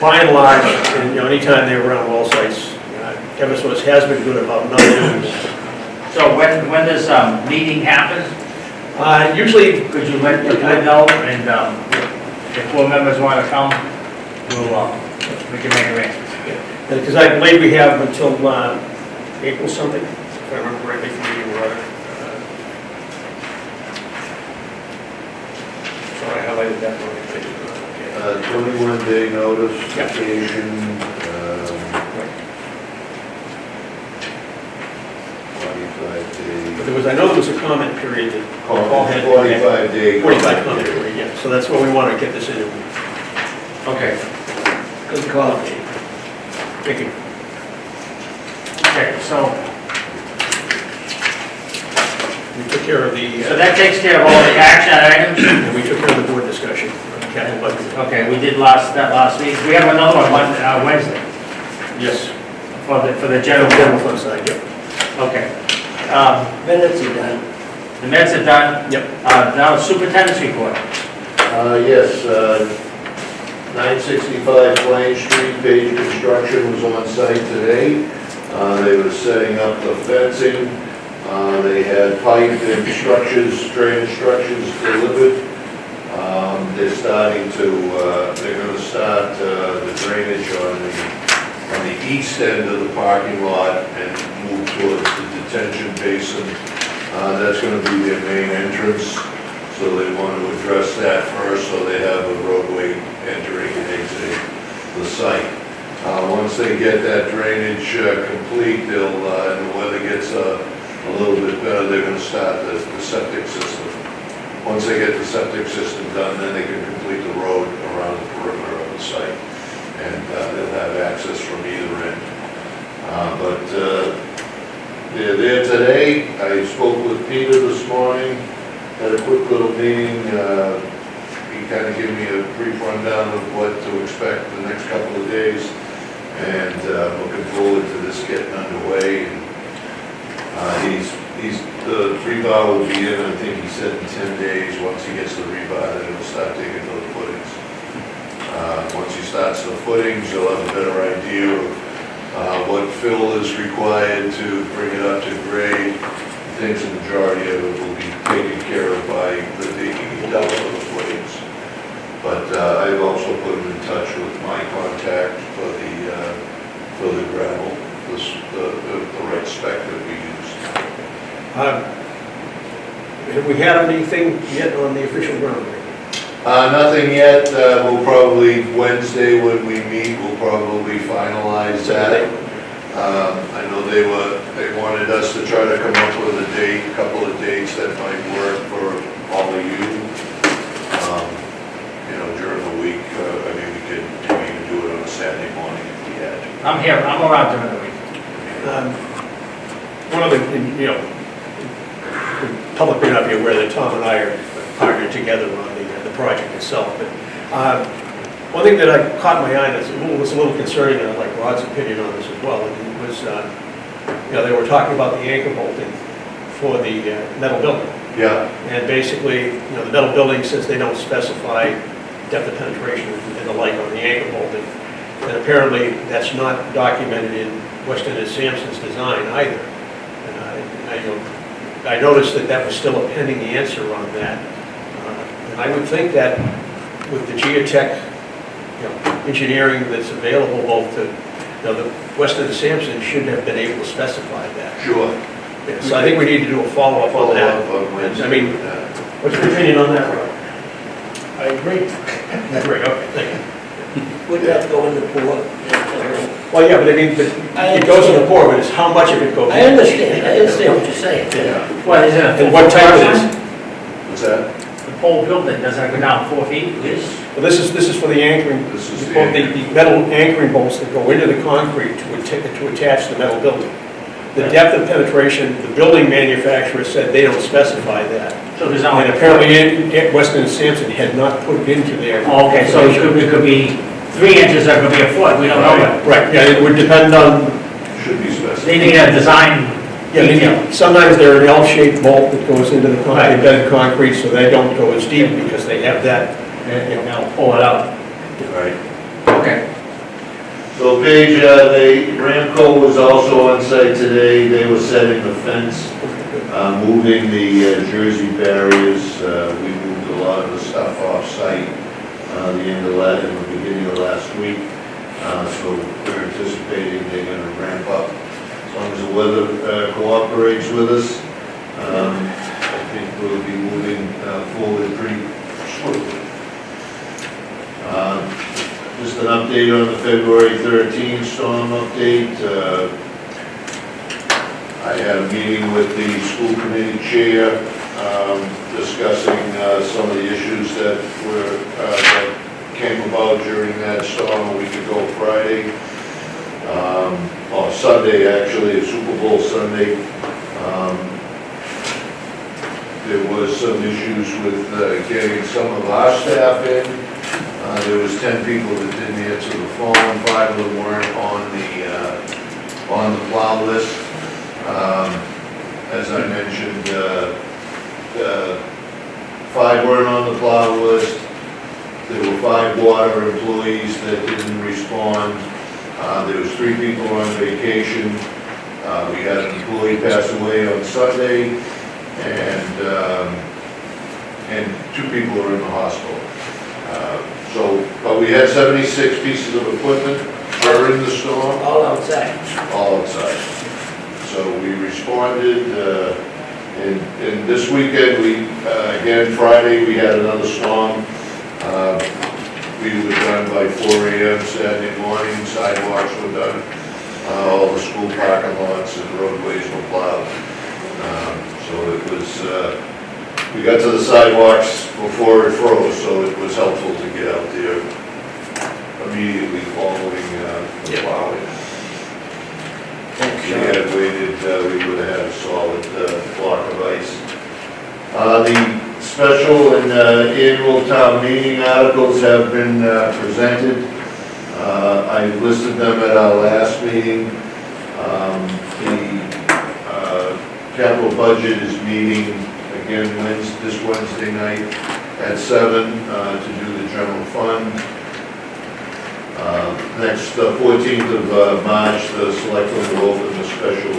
S2: by and large, and, anytime they're around well sites, Eversource has been good about not doing that.
S5: So when does meeting happen?
S2: Usually,
S5: Could you let know, and if board members want to come, we can make arrangements.
S2: because I believe we have until April something, if I remember correctly from meeting Roger. So I highlighted that one.
S4: 21-day notice,
S2: Yeah.
S4: occasion, 45 days.
S2: But there was a comment period that Paul had.
S4: 45-day.
S2: 45 comment period, yeah, so that's what we want to get this into.
S5: Okay.
S2: Good call. Thank you.
S5: Okay, so
S2: We took care of the,
S5: that takes care of all the action items.
S2: and we took care of the board discussion on the capital budget.
S5: Okay, we did that last week. We have another one Wednesday
S2: Yes.
S5: for the general.
S2: General fund side, yep.
S5: Okay.
S1: Minutes are done.
S5: The minutes are done.
S2: Yep.
S5: Now superintendent's report.
S4: Yes, 965 Plain Street, Page Construction was on site today. They were setting up the fencing. They had pipe and structures, drainage structures delivered. They're starting to, they're going to start the drainage on the east end of the parking lot and move towards the detention basin. That's going to be their main entrance, so they want to address that first, so they have a roadway entering and exiting the site. Once they get that drainage complete, they'll, and the weather gets a little bit better, they're going to start the septic system. Once they get the septic system done, then they can complete the road around the perimeter of the site, and they'll have access from either end. They're there today. I spoke with Peter this morning, had a quick little meeting. He kind of gave me a brief rundown of what to expect the next couple of days, and looking forward to this getting underway. The rebar will be in, I think he said, in 10 days. Once he gets the rebar, then he'll start digging those footings. Once he starts the footings, you'll have a better idea of what fill is required to bring it up to grade. I think the majority of it will be taken care of by the digging down of the footings. But I've also put him in touch with my contact for the gravel, the right spec that we use.
S2: Have we had anything yet on the official groundbreaking?
S4: Nothing yet. We'll probably, Wednesday when we meet, we'll probably finalize that. I know they wanted us to try to come up with a date, a couple of dates that might work for all of you. During the week, we could maybe even do it on a Saturday morning if we had to.
S5: I'm here, I'm around during the week.
S2: One of the, the public may not be aware that Tom and I are partnered together on the project itself, but one thing that caught my eye and was a little concerning, and I'd like Rod's opinion on this as well, was was, they were talking about the anchor bolting for the metal building.
S4: Yeah,
S2: And basically, the metal building says they don't specify depth of penetration and the like on the anchor bolting. And apparently, that's not documented in Weston and Sampson's design either. And I noticed that that was still a pending answer on that. And I would think that with the geotech, engineering that's available both to, the Weston and Sampson should have been able to specify that.
S4: sure.
S2: Yeah, so I think we need to do a follow-up on that.
S4: Follow-up on Wednesday
S2: I mean,
S4: with that.
S2: what's your opinion on that, Rob?
S6: I agree.
S2: Great, okay, thank you.
S1: Would that go in the pool?
S2: Well, yeah, but I mean, it goes in the core, but it's how much of it goes in.
S1: I understand what you're saying.
S4: Yeah,
S5: What is it?
S2: And what type it is.
S4: what's that?
S5: The pole building, doesn't it go down 4 feet?
S1: Yes.
S2: Well, this is for the anchoring,
S4: This is the
S2: the metal anchoring bolts that go into the concrete to attach the metal building. The depth of penetration, the building manufacturer said they don't specify that.
S5: So there's not.
S2: And apparently, Weston and Sampson had not put it into their.
S5: Okay, so it could be 3 inches, or it could be a foot, we don't know what.
S2: Right, yeah, it would depend on,
S4: Should be specified.
S5: They need a design
S2: yeah,
S5: detail.
S2: sometimes they're an L-shaped bolt that goes into the embedded concrete, so they don't go as deep because they have that.
S5: And they'll pull it out.
S4: Right.
S5: Okay.
S4: So Paige, Ramco was also on site today. They were setting the fence, moving the Jersey barriers. We moved a lot of the stuff off-site the end of in the beginning of last week. So we're anticipating they're going to ramp up. As long as the weather cooperates with us, I think we'll be moving forward pretty swiftly. Just an update on the February 13th storm update. I had a meeting with the school committee chair discussing some of the issues that came about during that storm a week ago Friday. Or Sunday, actually, Super Bowl Sunday. There was some issues with getting some of our staff in. There was 10 people that didn't answer the phone, 5 of them weren't on the plow list. As I mentioned, 5 weren't on the plow list. There were 5 water employees that didn't respond. There was 3 people on vacation. We had an employee pass away on Sunday, and 2 people were in the hospital. But we had 76 pieces of equipment during the storm,
S1: All outside.
S4: all outside. So we responded, and this weekend, again, Friday, we had another storm. We were done by 4 a.m. Saturday morning, sidewalks were done, all the school parking lots and roadways were plowed. So it was, we got to the sidewalks before it froze, so it was helpful to get out there immediately following the plowing. If we had waited, we would have had a solid block of ice. The special and annual town meeting articles have been presented. I listed them at our last meeting. The capital budget is meeting again this Wednesday night at 7 to do the general fund. Next 14th of March, the selectmen will open the special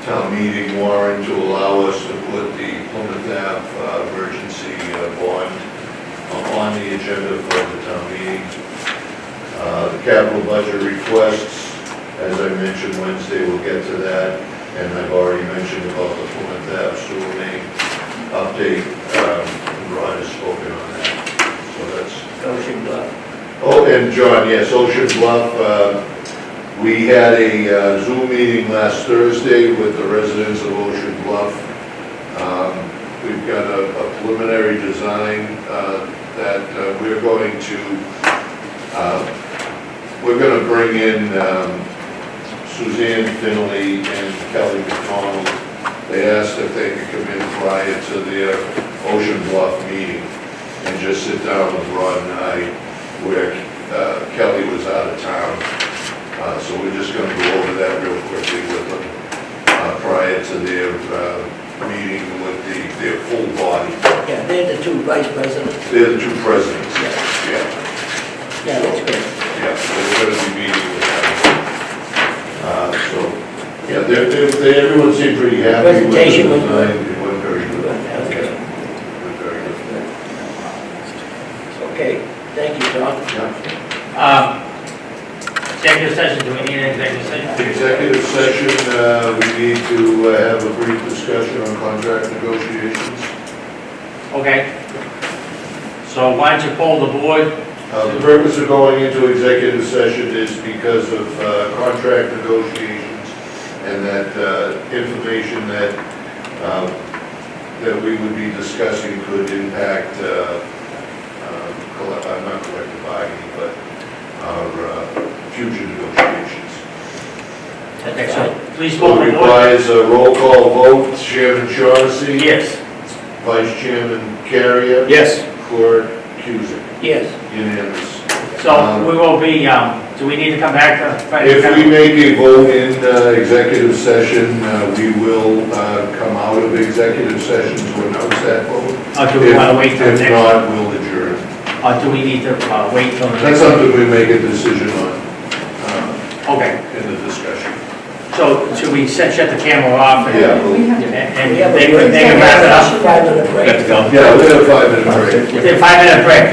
S4: town meeting warrant to allow us to put the Plymouth Ave emergency bond on the agenda for the town meeting. The capital budget requests, as I mentioned Wednesday, we'll get to that. And I've already mentioned about the Plymouth Ave sewer main update. Ron has spoken on that. So that's
S1: Ocean Bluff.
S4: Oh, and John, yes, Ocean Bluff, we had a Zoom meeting last Thursday with the residents of Ocean Bluff. We've got a preliminary design that we're going to bring in Suzanne Finley and Kelly McDonald. They asked if they could come in prior to their Ocean Bluff meeting and just sit down with Rod and I, where Kelly was out of town, So we're just gonna go over that real quickly with them prior to their meeting with their full body.
S1: Yeah, they're the two vice presidents.
S4: They're the two presidents.
S1: Yeah.
S4: Yeah,
S1: Yeah, that's good.
S4: yeah, so we're gonna be meeting with them. So, yeah, everyone seemed pretty happy with the
S1: Presentation was
S4: design.
S1: good.
S4: It went very good.
S1: That's good.
S4: It went very good.
S1: Okay, thank you, Tom.
S4: Yeah.
S5: Executive session, do we need an executive session?
S4: Executive session, we need to have a brief discussion on contract negotiations.
S5: Okay. So why don't you poll the board?
S4: The purpose of going into executive session is because of contract negotiations and that information that we would be discussing could impact, not collective bargaining, but our future negotiations.
S5: Okay, so please
S4: So
S5: poll
S4: it
S5: the board.
S4: requires a roll call vote, Chairman Shaughnessy.
S5: Yes.
S4: Vice Chairman Carrier.
S2: Yes.
S4: Clerk Cusick.
S1: Yes.
S4: Unanimous.
S5: So we will be, do we need to come back to?
S4: If we make a vote in executive session, we will come out of executive session to announce that vote.
S5: Or do we want to wait till
S4: If
S5: next?
S4: not, we'll adjourn.
S5: Or do we need to wait till the
S4: That's
S5: next?
S4: something we make a decision on
S5: Okay,
S4: in the discussion.
S5: so should we shut the camera off? and-
S4: Yeah.
S3: We have
S5: And
S1: We have a
S5: they
S1: break.
S5: can wrap it up?
S1: 5-minute break.
S4: Yeah, we'll have a 5-minute break.
S5: It's a 5-minute break.